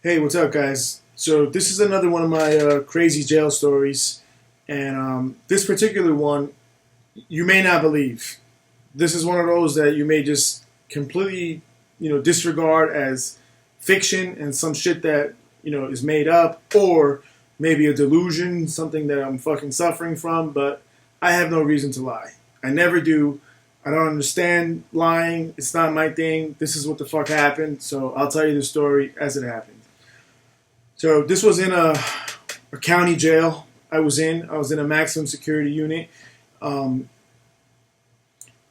Hey, what's up, guys? So this is another one of my crazy jail stories, and this particular one you may not believe. This is one of those that you may just completely, disregard as fiction and some shit that is made up, or maybe a delusion, something that I'm fucking suffering from. But I have no reason to lie. I never do. I don't understand lying. It's not my thing. This is what the fuck happened. So I'll tell you the story as it happened. So this was in a county jail I was in. I was in a maximum security unit. Um,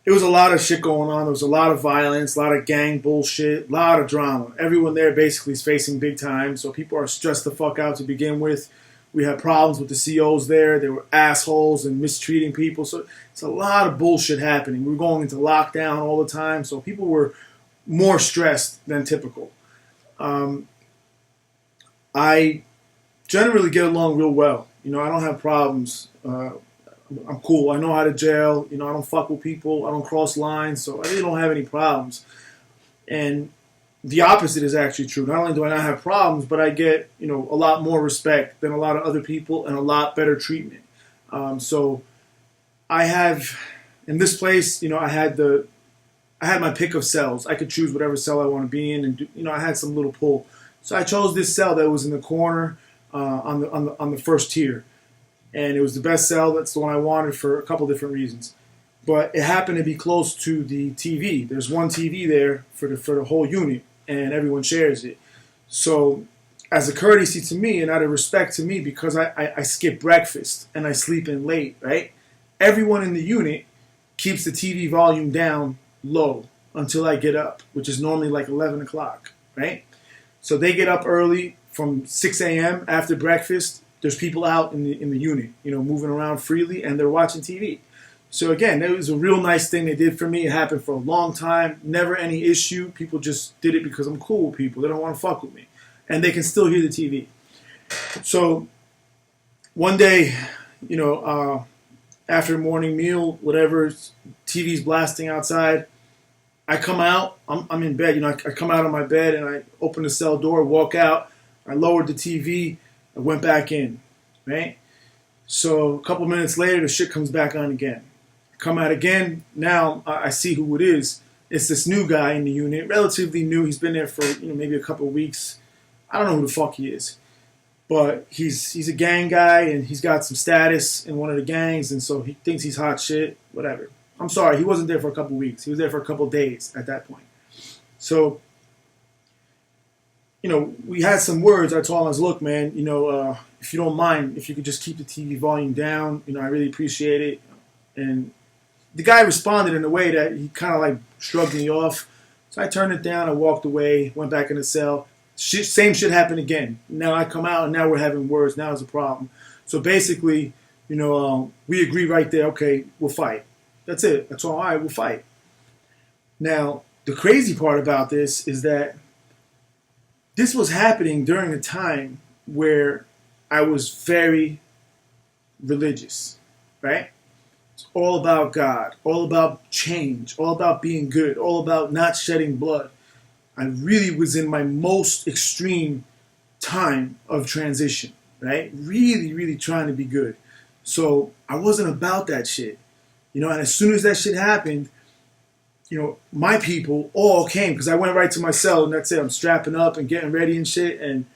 it was a lot of shit going on. There was a lot of violence, a lot of gang bullshit, a lot of drama. Everyone there basically is facing big time. So people are stressed the fuck out to begin with. We had problems with the COs there. They were assholes and mistreating people. So it's a lot of bullshit happening. We were going into lockdown all the time. So people were more stressed than typical. Um, I generally get along real well. I don't have problems. I'm cool. I know how to jail. I don't fuck with people. I don't cross lines. So I really don't have any problems. And the opposite is actually true. Not only do I not have problems, but I get, a lot more respect than a lot of other people and a lot better treatment. So I have, in this place, I had my pick of cells. I could choose whatever cell I want to be in, and I had some little pull. So I chose this cell that was in the corner on the first tier, and it was the best cell. That's the one I wanted for a couple different reasons. But it happened to be close to the TV. There's one TV there for the whole unit, and everyone shares it. So, as a courtesy to me and out of respect to me, because I skip breakfast and I sleep in late, right? Everyone in the unit keeps the TV volume down low until I get up, which is normally like 11 o'clock, right? So they get up early from 6 a.m. after breakfast. There's people out in the unit, moving around freely, and they're watching TV. So again, it was a real nice thing they did for me. It happened for a long time, never any issue. People just did it because I'm cool with people. They don't want to fuck with me, and they can still hear the TV. So one day, after a morning meal, whatever, TV's blasting outside. I come out. I'm in bed. I come out of my bed and I open the cell door, walk out. I lowered the TV. I went back in, right? So a couple minutes later, the shit comes back on again. I come out again. Now I see who it is. It's this new guy in the unit, relatively new. He's been there for maybe a couple of weeks. I don't know who the fuck he is, but he's a gang guy and he's got some status in one of the gangs, and so he thinks he's hot shit. Whatever. I'm sorry, he wasn't there for a couple weeks. He was there for a couple days at that point. So, we had some words. I told him, look, man, if you don't mind, if you could just keep the TV volume down, I really appreciate it. And the guy responded in a way that he kind of like shrugged me off. So I turned it down. I walked away, went back in the cell. Same shit happened again. Now I come out and now we're having words. Now it's a problem. So basically, we agree right there. Okay, we'll fight. That's it. That's all right. We'll fight. Now, the crazy part about this is that this was happening during a time where I was very religious, right? It's all about God, all about change, all about being good, all about not shedding blood. I really was in my most extreme time of transition, right? Really, really trying to be good. So I wasn't about that shit. And as soon as that shit happened, my people all came because I went right to my cell and that's it. I'm strapping up and getting ready and shit. And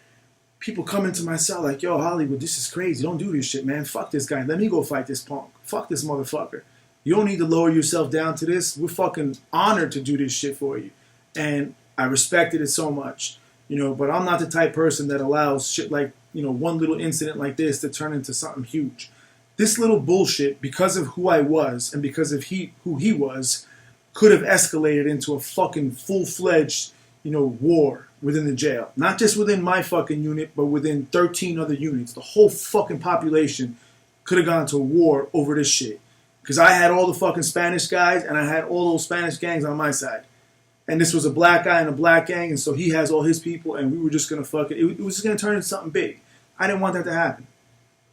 people come into my cell like, yo, Hollywood, this is crazy. Don't do this shit, man. Fuck this guy. Let me go fight this punk. Fuck this motherfucker. You don't need to lower yourself down to this. We're fucking honored to do this shit for you. And I respected it so much, but I'm not the type person that allows shit like, one little incident like this to turn into something huge. This little bullshit, because of who I was and because of who he was, could have escalated into a fucking full-fledged, war within the jail. Not just within my fucking unit, but within 13 other units. The whole fucking population could have gone to war over this shit. Because I had all the fucking Spanish guys and I had all those Spanish gangs on my side. And this was a black guy in a black gang, and so he has all his people, and we were just going to fuck it. It was just going to turn into something big. I didn't want that to happen.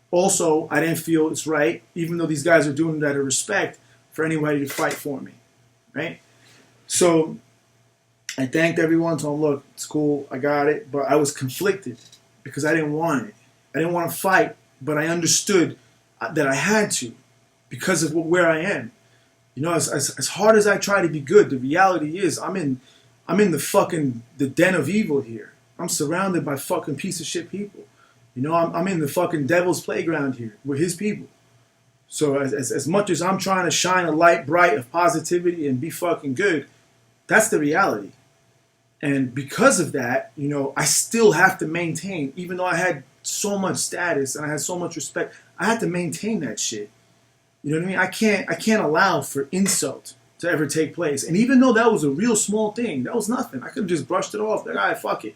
Also, I didn't feel it's right, even though these guys are doing it out of respect, for anybody to fight for me, right? So I thanked everyone, told them, look, it's cool, I got it. But I was conflicted because I didn't want it. I didn't want to fight, but I understood that I had to because of where I am. You know, as hard as I try to be good, the reality is I'm in the den of evil here. I'm surrounded by fucking piece of shit people. You know, I'm in the fucking devil's playground here. We're his people. So as much as I'm trying to shine a light bright of positivity and be fucking good, that's the reality. And because of that, you know, I still have to maintain, even though I had so much status and I had so much respect, I had to maintain that shit. You know what I mean? I can't allow for insult to ever take place. And even though that was a real small thing, that was nothing. I could have just brushed it off. Like, all right, fuck it.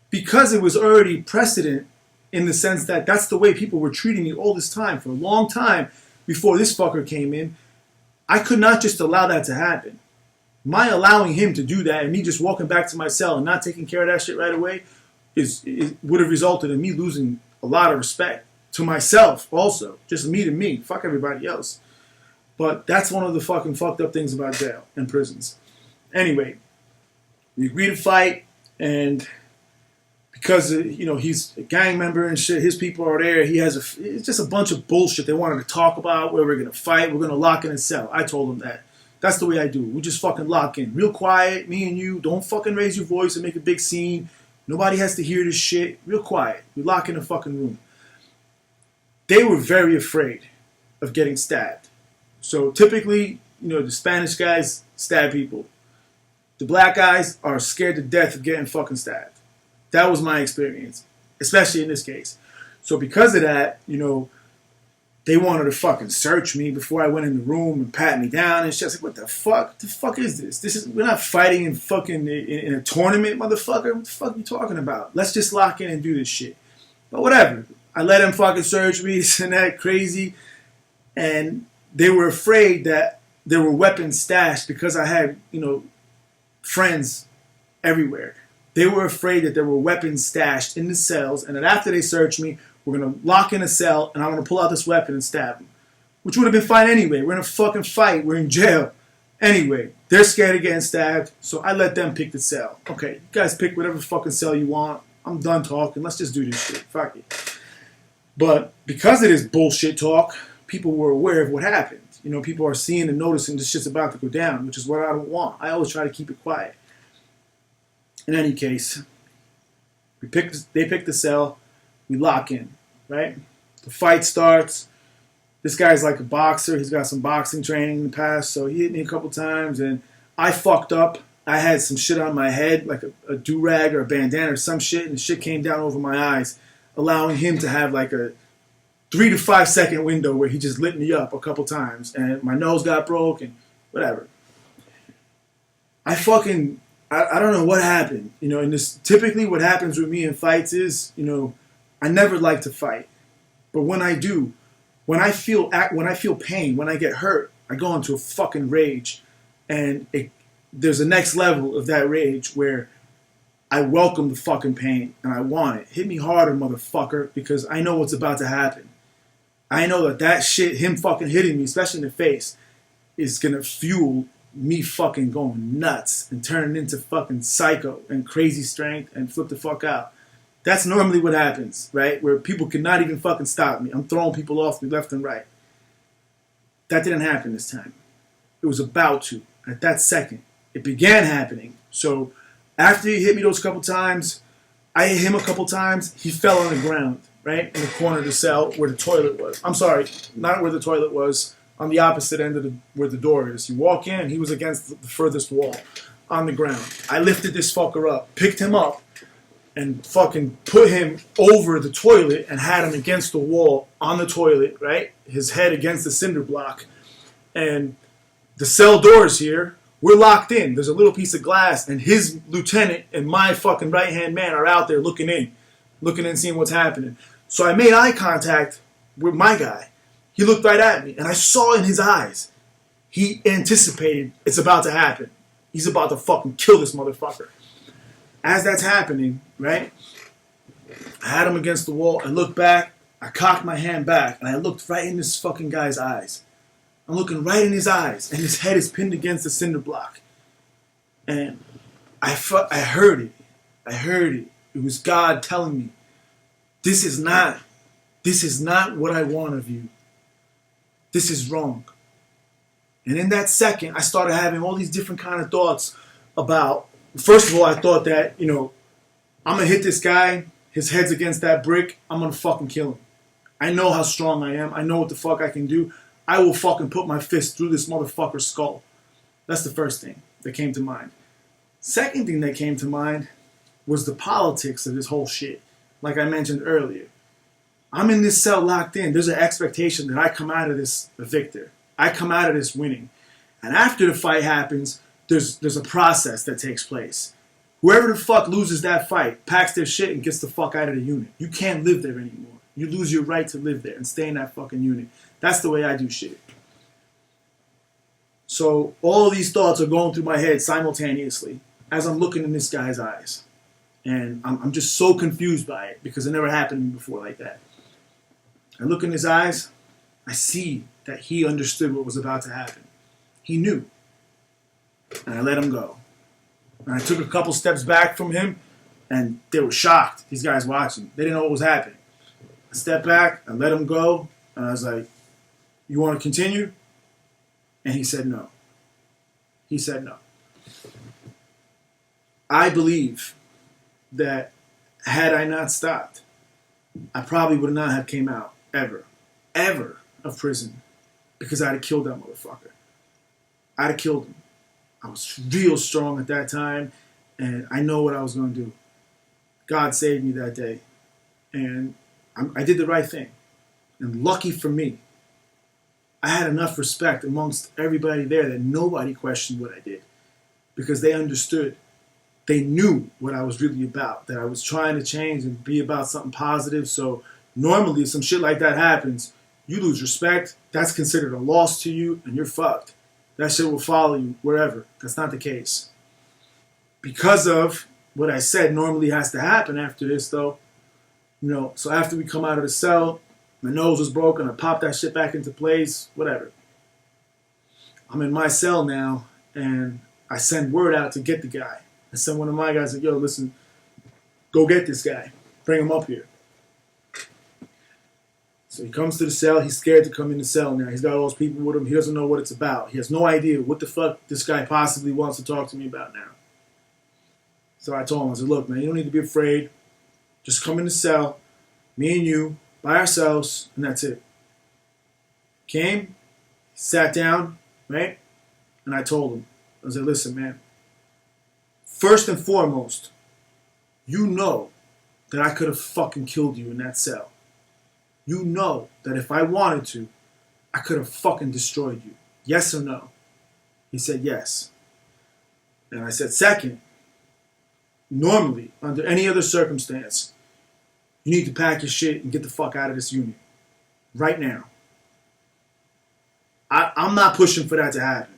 Because it was already precedent in the sense that that's the way people were treating me all this time. For a long time before this fucker came in, I could not just allow that to happen. My allowing him to do that and me just walking back to my cell and not taking care of that shit right away would have resulted in me losing a lot of respect to myself also. Just me to me. Fuck everybody else. But that's one of the fucking fucked up things about jail and prisons. Anyway, we agreed to fight, and because you know he's a gang member and shit, his people are there. It's just a bunch of bullshit they wanted to talk about. Where we're gonna fight, we're gonna lock in a cell. I told him that. That's the way I do. We just fucking lock in, real quiet. Me and you, don't fucking raise your voice and make a big scene. Nobody has to hear this shit. Real quiet. We lock in a fucking room. They were very afraid of getting stabbed. So typically, you know, the Spanish guys stab people. The black guys are scared to death of getting fucking stabbed. That was my experience, especially in this case. So because of that, you know, they wanted to fucking search me before I went in the room and pat me down and shit. I was like, what the fuck? The fuck is this? We're not fighting in fucking in a tournament, motherfucker. What the fuck are you talking about? Let's just lock in and do this shit. But whatever. I let them fucking search me, and that crazy. And they were afraid that there were weapons stashed because I had, you know, friends everywhere. They were afraid that there were weapons stashed in the cells, and that after they searched me, we're going to lock in a cell, and I'm going to pull out this weapon and stab them. Which would have been fine anyway. We're in a fucking fight. We're in jail. Anyway, they're scared of getting stabbed, so I let them pick the cell. Okay, you guys pick whatever fucking cell you want. I'm done talking. Let's just do this shit. Fuck it. But because of this bullshit talk, people were aware of what happened. You know, people are seeing and noticing this shit's about to go down, which is what I don't want. I always try to keep it quiet. In any case, they pick the cell, we lock in, right? The fight starts. This guy's like a boxer. He's got some boxing training in the past, so he hit me a couple times, and I fucked up. I had some shit on my head, like a do-rag or a bandana or some shit, and the shit came down over my eyes, allowing him to have like a 3 to 5 second window where he just lit me up a couple times, and my nose got broke and whatever. I don't know what happened, you know, and this typically what happens with me in fights is, you know, I never like to fight. But when I do, when I feel pain, when I get hurt, I go into a fucking rage. And there's a next level of that rage where I welcome the fucking pain and I want it. Hit me harder, motherfucker, because I know what's about to happen. I know that shit, him fucking hitting me, especially in the face, is gonna fuel me fucking going nuts and turning into fucking psycho and crazy strength and flip the fuck out. That's normally what happens, right? Where people cannot even fucking stop me. I'm throwing people off me left and right. That didn't happen this time. It was about to. At that second, it began happening. So after he hit me those couple times, I hit him a couple times. He fell on the ground, right? In the corner of the cell where the toilet was. I'm sorry, not where the toilet was. On the opposite end of where the door is. You walk in, he was against the furthest wall on the ground. I lifted this fucker up, picked him up, and fucking put him over the toilet and had him against the wall on the toilet, right? His head against the cinder block. And the cell doors here, we're locked in. There's a little piece of glass, and his lieutenant and my fucking right-hand man are out there looking in, seeing what's happening. So I made eye contact with my guy. He looked right at me, and I saw in his eyes, he anticipated it's about to happen. He's about to fucking kill this motherfucker. As that's happening, right, I had him against the wall. I looked back, I cocked my hand back, and I looked right in this fucking guy's eyes. I'm looking right in his eyes, and his head is pinned against the cinder block. And I heard it. I heard it. It was God telling me, this is not what I want of you. This is wrong. And in that second, I started having all these different kind of thoughts about, first of all, I thought that, I'm going to hit this guy, his head's against that brick, I'm going to fucking kill him. I know how strong I am. I know what the fuck I can do. I will fucking put my fist through this motherfucker's skull. That's the first thing that came to mind. Second thing that came to mind was the politics of this whole shit. Like I mentioned earlier. I'm in this cell locked in. There's an expectation that I come out of this a victor. I come out of this winning. And after the fight happens, there's a process that takes place. Whoever the fuck loses that fight packs their shit and gets the fuck out of the unit. You can't live there anymore. You lose your right to live there and stay in that fucking unit. That's the way I do shit. So all of these thoughts are going through my head simultaneously as I'm looking in this guy's eyes. And I'm just so confused by it because it never happened to me before like that. I look in his eyes. I see that he understood what was about to happen. He knew. And I let him go. And I took a couple steps back from him, and they were shocked, these guys watching. They didn't know what was happening. I stepped back, I let him go, and I was like, you want to continue? And he said no. He said no. I believe that had I not stopped, I probably would not have came out ever of prison because I'd have killed that motherfucker. I'd have killed him. I was real strong at that time, and I know what I was going to do. God saved me that day, and I did the right thing. And lucky for me, I had enough respect amongst everybody there that nobody questioned what I did because they understood. They knew what I was really about, that I was trying to change and be about something positive. So normally if some shit like that happens, you lose respect, that's considered a loss to you, and you're fucked. That shit will follow you wherever. That's not the case. Because of what I said normally has to happen after this, though, so after we come out of the cell, my nose was broken, I popped that shit back into place, whatever. I'm in my cell now, and I send word out to get the guy. I send one of my guys, like, yo, listen, go get this guy. Bring him up here. So he comes to the cell. He's scared to come in the cell now. He's got all those people with him. He doesn't know what it's about. He has no idea what the fuck this guy possibly wants to talk to me about now. So I told him, I said, look, man, you don't need to be afraid. Just come in the cell, me and you, by ourselves, and that's it. Came, sat down, right? And I told him, I said, listen, man, first and foremost, you know that I could have fucking killed you in that cell. You know that if I wanted to, I could have fucking destroyed you. Yes or no? He said yes. And I said, second, normally, under any other circumstance, you need to pack your shit and get the fuck out of this unit. Right now. I'm not pushing for that to happen.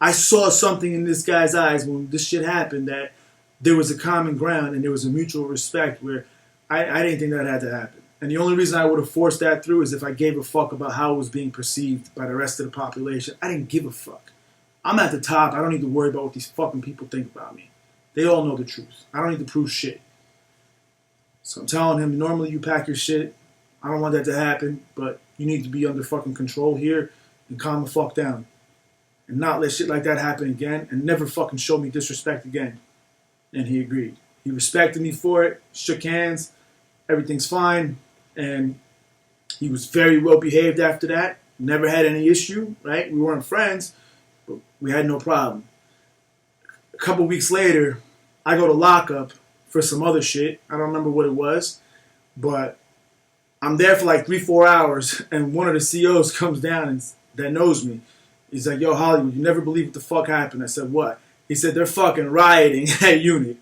I saw something in this guy's eyes when this shit happened that there was a common ground and there was a mutual respect where I didn't think that had to happen. And the only reason I would have forced that through is if I gave a fuck about how it was being perceived by the rest of the population. I didn't give a fuck. I'm at the top. I don't need to worry about what these fucking people think about me. They all know the truth. I don't need to prove shit. So I'm telling him, normally you pack your shit. I don't want that to happen, but you need to be under fucking control here and calm the fuck down. And not let shit like that happen again and never fucking show me disrespect again. And he agreed. He respected me for it, shook hands, everything's fine. And he was very well behaved after that. Never had any issue, right? We weren't friends, but we had no problem. A couple weeks later, I go to lockup for some other shit. I don't remember what it was, but I'm there for like 3-4 hours, and one of the COs comes down and that knows me. He's like, yo, Hollywood, you never believe what the fuck happened. I said, what? He said, they're fucking rioting at unit.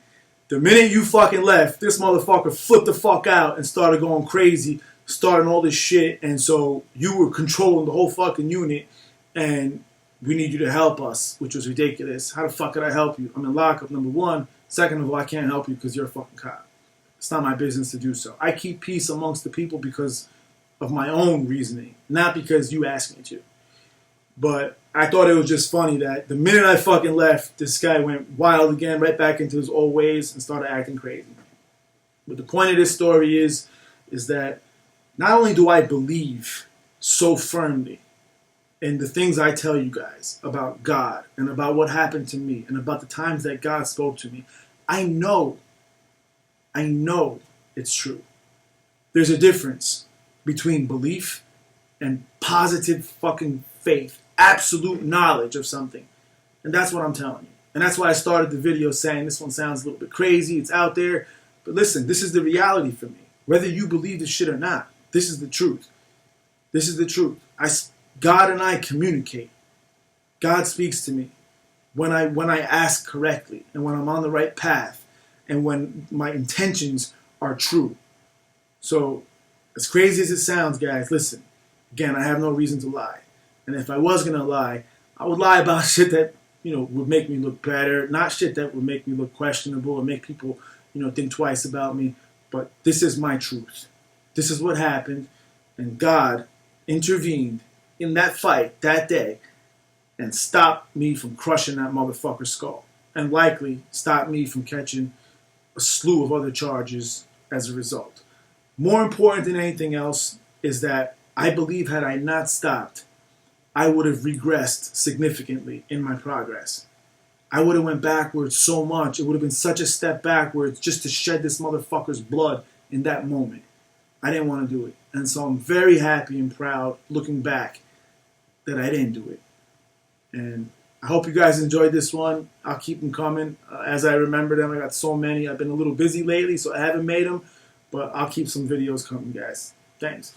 The minute you fucking left, this motherfucker flipped the fuck out and started going crazy, starting all this shit, and so you were controlling the whole fucking unit, and we need you to help us, which was ridiculous. How the fuck could I help you? I'm in lockup, number one. Second of all, I can't help you because you're a fucking cop. It's not my business to do so. I keep peace amongst the people because of my own reasoning, not because you asked me to. But I thought it was just funny that the minute I fucking left, this guy went wild again, right back into his old ways and started acting crazy. But the point of this story is that not only do I believe so firmly in the things I tell you guys about God and about what happened to me and about the times that God spoke to me, I know it's true. There's a difference between belief and positive fucking faith, absolute knowledge of something. And that's what I'm telling you. And that's why I started the video saying this one sounds a little bit crazy, it's out there. But listen, this is the reality for me. Whether you believe this shit or not, this is the truth. This is the truth. God and I communicate. God speaks to me when I ask correctly and when I'm on the right path and when my intentions are true. So, as crazy as it sounds, guys, listen. Again, I have no reason to lie. And if I was going to lie, I would lie about shit that, would make me look better. Not shit that would make me look questionable or make people, think twice about me. But this is my truth. This is what happened. And God intervened in that fight that day and stopped me from crushing that motherfucker's skull. And likely stopped me from catching a slew of other charges as a result. More important than anything else is that I believe had I not stopped, I would have regressed significantly in my progress. I would have went backwards so much. It would have been such a step backwards just to shed this motherfucker's blood in that moment. I didn't want to do it. And so I'm very happy and proud looking back that I didn't do it. And I hope you guys enjoyed this one. I'll keep them coming as I remember them. I got so many. I've been a little busy lately, so I haven't made them. But I'll keep some videos coming, guys. Thanks.